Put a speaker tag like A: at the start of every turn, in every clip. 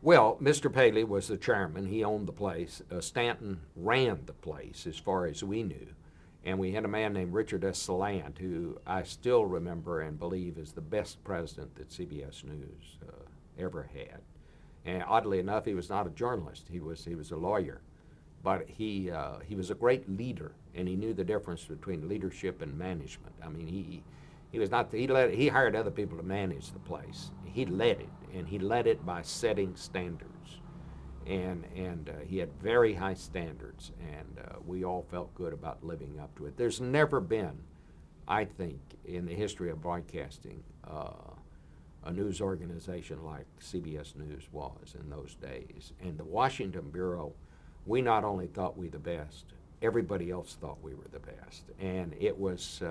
A: Well, Mr. Paley was the chairman. He owned the place. Stanton ran the place as far as we knew. And we had a man named Richard S. Salant, who I still remember and believe is the best president that CBS News ever had. And oddly enough, he was not a journalist. He was a lawyer. But he was a great leader, and he knew the difference between leadership and management. I mean, he was not he hired other people to manage the place. He led it, and he led it by setting standards, and he had very high standards, and we all felt good about living up to it. There's never been, I think, in the history of broadcasting, a news organization like CBS News was in those days. And the Washington Bureau, we not only thought we the best, everybody else thought we were the best. And it was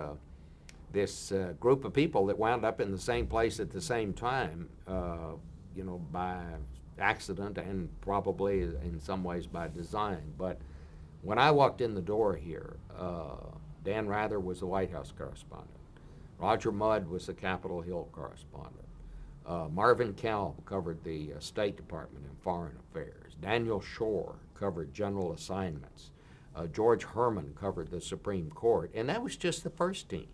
A: this group of people that wound up in the same place at the same time, by accident and probably in some ways by design. But when I walked in the door here, Dan Rather was the White House correspondent. Roger Mudd was the Capitol Hill correspondent. Marvin Kell covered the State Department and Foreign Affairs. Daniel Shore covered general assignments. George Herman covered the Supreme Court. And that was just the first team.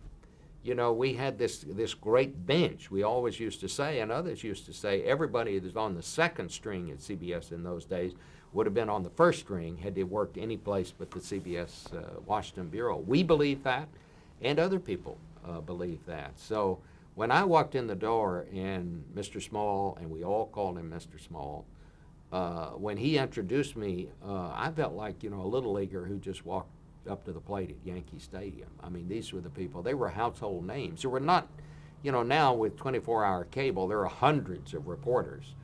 A: You know, we had this great bench. We always used to say, and others used to say, everybody that was on the second string at CBS in those days would have been on the first string had they worked any place but the CBS Washington Bureau. We believe that, and other people believe that. So when I walked in the door and Mr. Small, and we all called him Mr. Small, when he introduced me, I felt like, a little leaguer who just walked up to the plate at Yankee Stadium. I mean, these were the people. They were household names. There were not, now with 24-hour cable, there are hundreds of reporters.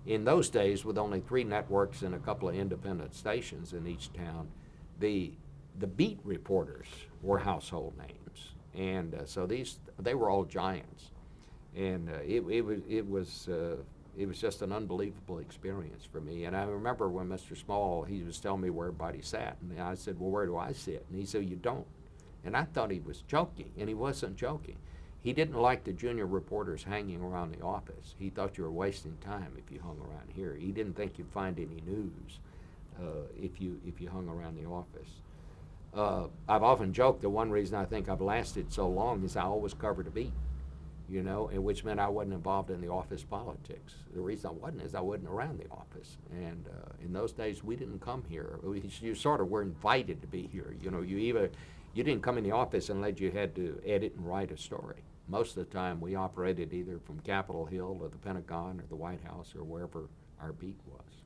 A: In those days, with only 3 networks and a couple of independent stations in each town, the beat reporters were household names. And so they were all giants. And it was just an unbelievable experience for me. And I remember when Mr. Small, he was telling me where everybody sat. And I said, well, where do I sit? And he said, you don't. And I thought he was joking, and he wasn't joking. He didn't like the junior reporters hanging around the office. He thought you were wasting time if you hung around here. He didn't think you'd find any news if you hung around the office. I've often joked that one reason I think I've lasted so long is I always covered a beat, and which meant I wasn't involved in the office politics. The reason I wasn't is I wasn't around the office. And in those days, we didn't come here. You sort of were invited to be here. You didn't come in the office unless you had to edit and write a story. Most of the time, we operated either from Capitol Hill or the Pentagon or the White House or wherever our beat was.